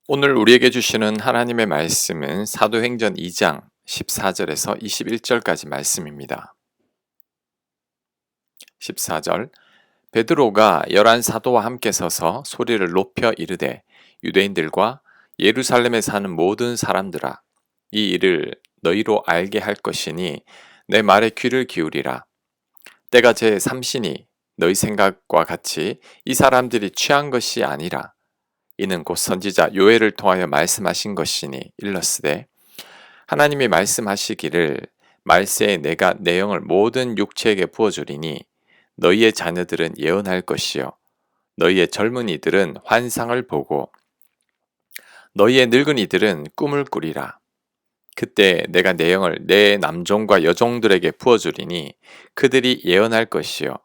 오늘 우리에게 주시는 하나님의 말씀은 사도행전 2장 14절에서 21절까지 말씀입니다. 14절 베드로가 열한 사도와 함께 서서 소리를 높여 이르되 유대인들과 예루살렘에 사는 모든 사람들아 이 일을 너희로 알게 할 것이니 내 말에 귀를 기울이라. 때가 제 삼시니 너희 생각과 같이 이 사람들이 취한 것이 아니라 이는 곧 선지자 요엘을 통하여 말씀하신 것이니 일렀으되 하나님이 말씀하시기를 말세에 내가 내 영을 모든 육체에게 부어주리니 너희의 자녀들은 예언할 것이요 너희의 젊은이들은 환상을 보고 너희의 늙은이들은 꿈을 꾸리라. 그때 내가 내 영을 내 남종과 여종들에게 부어주리니 그들이 예언할 것이요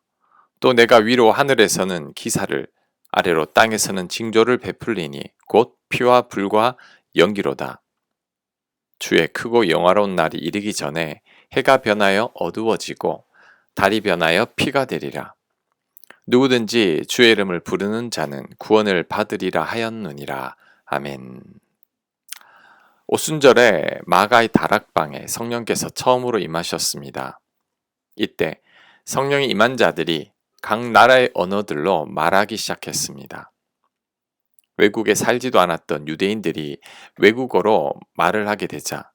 또 내가 위로 하늘에서는 기사를 아래로 땅에서는 징조를 베풀리니 곧 피와 불과 연기로다. 주의 크고 영화로운 날이 이르기 전에 해가 변하여 어두워지고 달이 변하여 피가 되리라. 누구든지 주의 이름을 부르는 자는 구원을 받으리라 하였느니라. 아멘. 오순절에 마가의 다락방에 성령께서 처음으로 임하셨습니다. 이때 성령이 임한 자들이 각 나라의 언어들로 말하기 시작했습니다. 외국에 살지도 않았던 유대인들이 외국어로 말을 하게 되자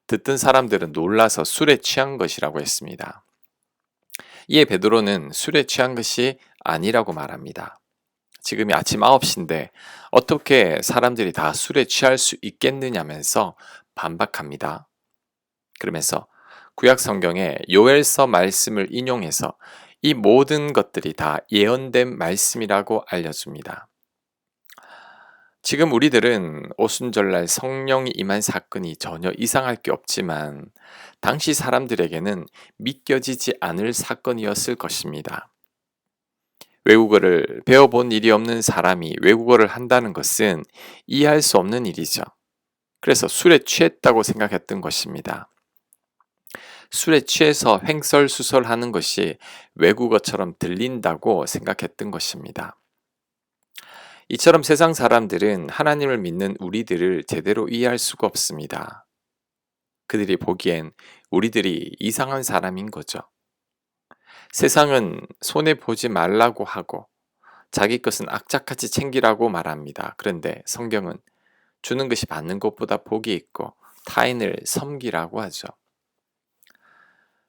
듣던 사람들은 놀라서 술에 취한 것이라고 했습니다. 이에 베드로는 술에 취한 것이 아니라고 말합니다. 지금이 아침 9시인데 어떻게 사람들이 다 술에 취할 수 있겠느냐면서 반박합니다. 그러면서 구약 성경의 요엘서 말씀을 인용해서 이 모든 것들이 다 예언된 말씀이라고 알려줍니다. 지금 우리들은 오순절날 성령이 임한 사건이 전혀 이상할 게 없지만 당시 사람들에게는 믿겨지지 않을 사건이었을 것입니다. 외국어를 배워본 일이 없는 사람이 외국어를 한다는 것은 이해할 수 없는 일이죠. 그래서 술에 취했다고 생각했던 것입니다. 술에 취해서 횡설수설하는 것이 외국어처럼 들린다고 생각했던 것입니다. 이처럼 세상 사람들은 하나님을 믿는 우리들을 제대로 이해할 수가 없습니다. 그들이 보기엔 우리들이 이상한 사람인 거죠. 세상은 손해보지 말라고 하고 자기 것은 악착같이 챙기라고 말합니다. 그런데 성경은 주는 것이 받는 것보다 복이 있고 타인을 섬기라고 하죠.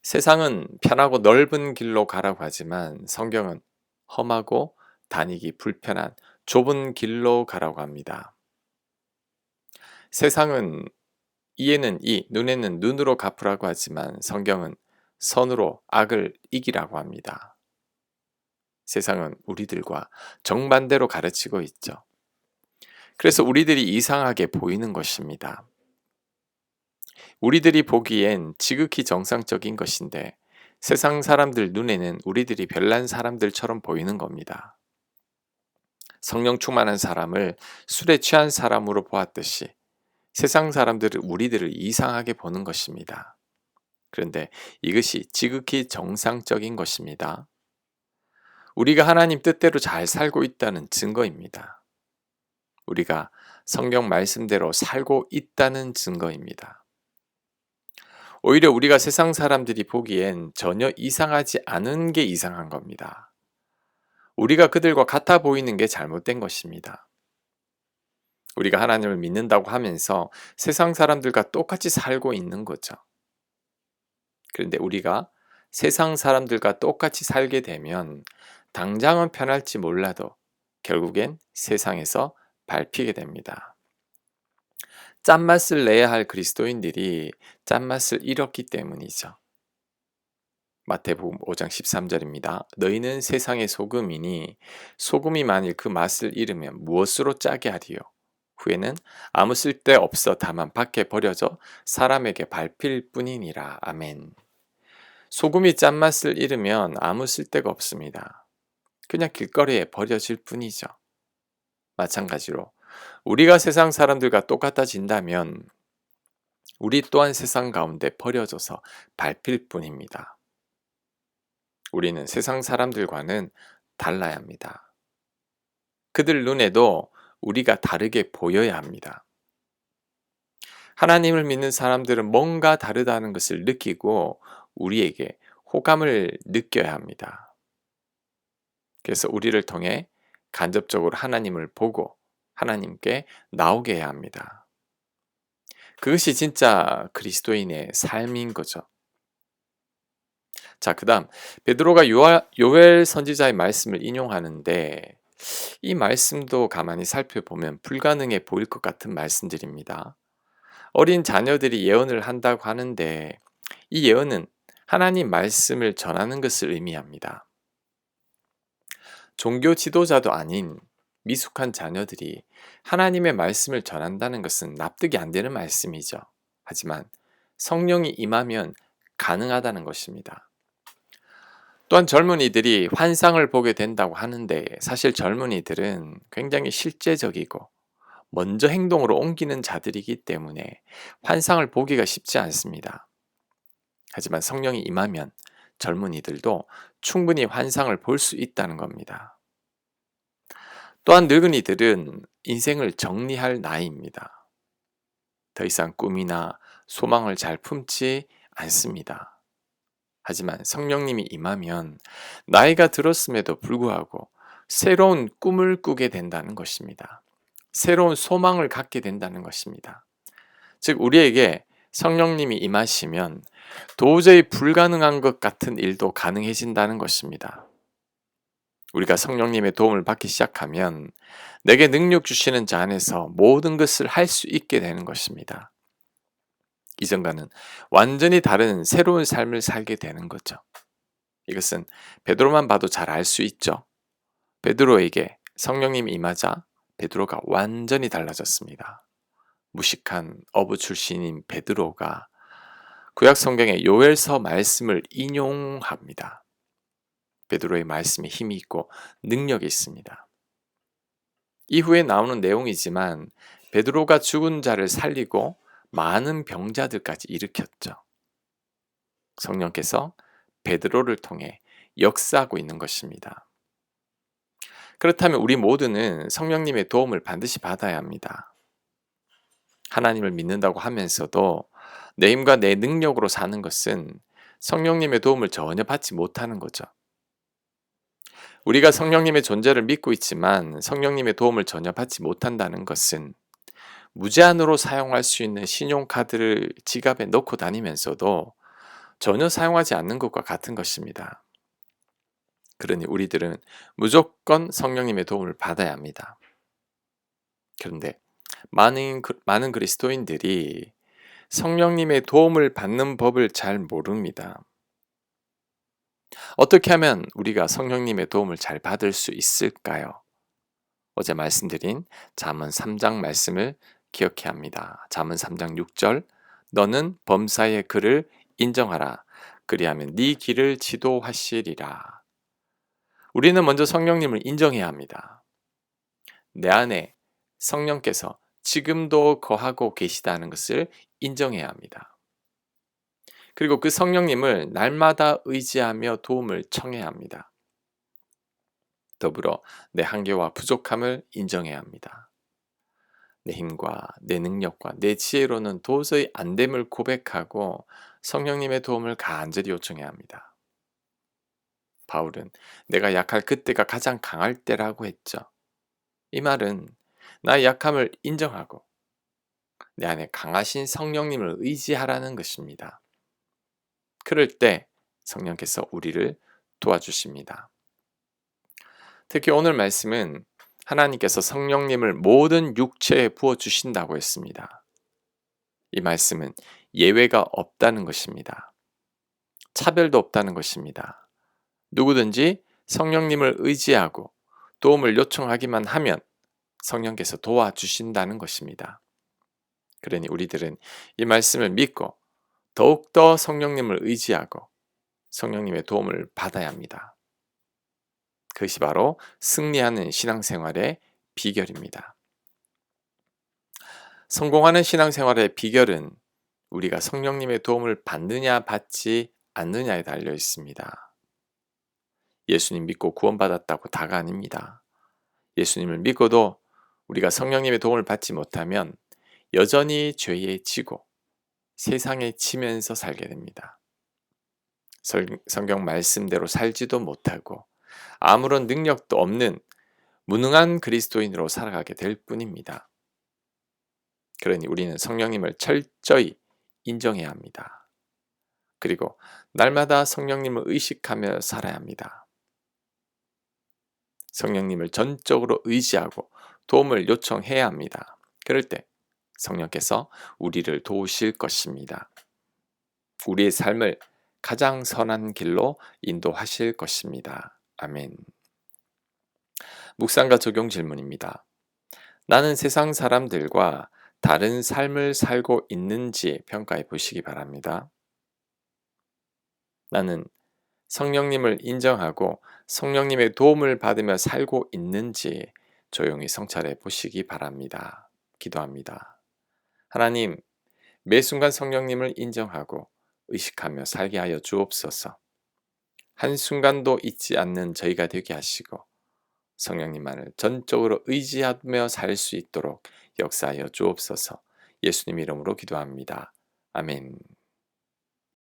세상은 편하고 넓은 길로 가라고 하지만 성경은 험하고 다니기 불편한 좁은 길로 가라고 합니다. 세상은 이에는 이, 눈에는 눈으로 갚으라고 하지만 성경은 선으로 악을 이기라고 합니다. 세상은 우리들과 정반대로 가르치고 있죠. 그래서 우리들이 이상하게 보이는 것입니다. 우리들이 보기엔 지극히 정상적인 것인데 세상 사람들 눈에는 우리들이 별난 사람들처럼 보이는 겁니다. 성령 충만한 사람을 술에 취한 사람으로 보았듯이 세상 사람들은 우리들을 이상하게 보는 것입니다. 그런데 이것이 지극히 정상적인 것입니다. 우리가 하나님 뜻대로 잘 살고 있다는 증거입니다. 우리가 성경 말씀대로 살고 있다는 증거입니다. 오히려 우리가 세상 사람들이 보기엔 전혀 이상하지 않은 게 이상한 겁니다. 우리가 그들과 같아 보이는 게 잘못된 것입니다. 우리가 하나님을 믿는다고 하면서 세상 사람들과 똑같이 살고 있는 거죠. 그런데 우리가 세상 사람들과 똑같이 살게 되면 당장은 편할지 몰라도 결국엔 세상에서 밟히게 됩니다. 짠맛을 내야 할 그리스도인들이 짠맛을 잃었기 때문이죠. 마태복음 5장 13절입니다. 너희는 세상의 소금이니 소금이 만일 그 맛을 잃으면 무엇으로 짜게 하리요? 후에는 아무 쓸데 없어 다만 밖에 버려져 사람에게 밟힐 뿐이니라. 아멘. 소금이 짠맛을 잃으면 아무 쓸데가 없습니다. 그냥 길거리에 버려질 뿐이죠. 마찬가지로 우리가 세상 사람들과 똑같아진다면 우리 또한 세상 가운데 버려져서 밟힐 뿐입니다. 우리는 세상 사람들과는 달라야 합니다. 그들 눈에도 우리가 다르게 보여야 합니다. 하나님을 믿는 사람들은 뭔가 다르다는 것을 느끼고 우리에게 호감을 느껴야 합니다. 그래서 우리를 통해 간접적으로 하나님을 보고 하나님께 나오게 해야 합니다. 그것이 진짜 그리스도인의 삶인 거죠. 자, 그다음 베드로가 요엘 선지자의 말씀을 인용하는데 이 말씀도 가만히 살펴보면 불가능해 보일 것 같은 말씀들입니다. 어린 자녀들이 예언을 한다고 하는데 이 예언은 하나님 말씀을 전하는 것을 의미합니다. 종교 지도자도 아닌 미숙한 자녀들이 하나님의 말씀을 전한다는 것은 납득이 안 되는 말씀이죠. 하지만 성령이 임하면 가능하다는 것입니다. 또한 젊은이들이 환상을 보게 된다고 하는데 사실 젊은이들은 굉장히 실제적이고 먼저 행동으로 옮기는 자들이기 때문에 환상을 보기가 쉽지 않습니다. 하지만 성령이 임하면 젊은이들도 충분히 환상을 볼 수 있다는 겁니다. 또한 늙은이들은 인생을 정리할 나이입니다. 더 이상 꿈이나 소망을 잘 품지 않습니다. 하지만 성령님이 임하면 나이가 들었음에도 불구하고 새로운 꿈을 꾸게 된다는 것입니다. 새로운 소망을 갖게 된다는 것입니다. 즉 우리에게 성령님이 임하시면 도저히 불가능한 것 같은 일도 가능해진다는 것입니다. 우리가 성령님의 도움을 받기 시작하면 내게 능력 주시는 자 안에서 모든 것을 할 수 있게 되는 것입니다. 이전과는 완전히 다른 새로운 삶을 살게 되는 거죠. 이것은 베드로만 봐도 잘 알 수 있죠. 베드로에게 성령님이 임하자 베드로가 완전히 달라졌습니다. 무식한 어부 출신인 베드로가 구약 성경의 요엘서 말씀을 인용합니다. 베드로의 말씀에 힘이 있고 능력이 있습니다. 이후에 나오는 내용이지만 베드로가 죽은 자를 살리고 많은 병자들까지 일으켰죠. 성령께서 베드로를 통해 역사하고 있는 것입니다. 그렇다면 우리 모두는 성령님의 도움을 반드시 받아야 합니다. 하나님을 믿는다고 하면서도 내 힘과 내 능력으로 사는 것은 성령님의 도움을 전혀 받지 못하는 거죠. 우리가 성령님의 존재를 믿고 있지만 성령님의 도움을 전혀 받지 못한다는 것은 무제한으로 사용할 수 있는 신용카드를 지갑에 넣고 다니면서도 전혀 사용하지 않는 것과 같은 것입니다. 그러니 우리들은 무조건 성령님의 도움을 받아야 합니다. 그런데 많은 그리스도인들이 성령님의 도움을 받는 법을 잘 모릅니다. 어떻게 하면 우리가 성령님의 도움을 잘 받을 수 있을까요? 어제 말씀드린 잠언 3장 말씀을 기억해야 합니다. 잠언 3장 6절 너는 범사의 그를 인정하라. 그리하면 네 길을 지도하시리라. 우리는 먼저 성령님을 인정해야 합니다. 내 안에 성령께서 지금도 거하고 계시다는 것을 인정해야 합니다. 그리고 그 성령님을 날마다 의지하며 도움을 청해야 합니다. 더불어 내 한계와 부족함을 인정해야 합니다. 내 힘과 내 능력과 내 지혜로는 도저히 안 됨을 고백하고 성령님의 도움을 간절히 요청해야 합니다. 바울은 내가 약할 그때가 가장 강할 때라고 했죠. 이 말은 나의 약함을 인정하고 내 안에 강하신 성령님을 의지하라는 것입니다. 그럴 때 성령께서 우리를 도와주십니다. 특히 오늘 말씀은 하나님께서 성령님을 모든 육체에 부어주신다고 했습니다. 이 말씀은 예외가 없다는 것입니다. 차별도 없다는 것입니다. 누구든지 성령님을 의지하고 도움을 요청하기만 하면 성령께서 도와주신다는 것입니다. 그러니 우리들은 이 말씀을 믿고 더욱더 성령님을 의지하고 성령님의 도움을 받아야 합니다. 그것이 바로 승리하는 신앙생활의 비결입니다. 성공하는 신앙생활의 비결은 우리가 성령님의 도움을 받느냐 받지 않느냐에 달려 있습니다. 예수님 믿고 구원받았다고 다가 아닙니다. 예수님을 믿고도 우리가 성령님의 도움을 받지 못하면 여전히 죄에 지고 세상에 치면서 살게 됩니다. 성경 말씀대로 살지도 못하고 아무런 능력도 없는 무능한 그리스도인으로 살아가게 될 뿐입니다. 그러니 우리는 성령님을 철저히 인정해야 합니다. 그리고 날마다 성령님을 의식하며 살아야 합니다. 성령님을 전적으로 의지하고 도움을 요청해야 합니다. 그럴 때 성령께서 우리를 도우실 것입니다. 우리의 삶을 가장 선한 길로 인도하실 것입니다. 아멘. 묵상과 적용 질문입니다. 나는 세상 사람들과 다른 삶을 살고 있는지 평가해 보시기 바랍니다. 나는 성령님을 인정하고 성령님의 도움을 받으며 살고 있는지 조용히 성찰해 보시기 바랍니다. 기도합니다. 하나님, 매 순간 성령님을 인정하고 의식하며 살게 하여 주옵소서. 한순간도 잊지 않는 저희가 되게 하시고 성령님만을 전적으로 의지하며 살 수 있도록 역사하여 주옵소서. 예수님 이름으로 기도합니다. 아멘.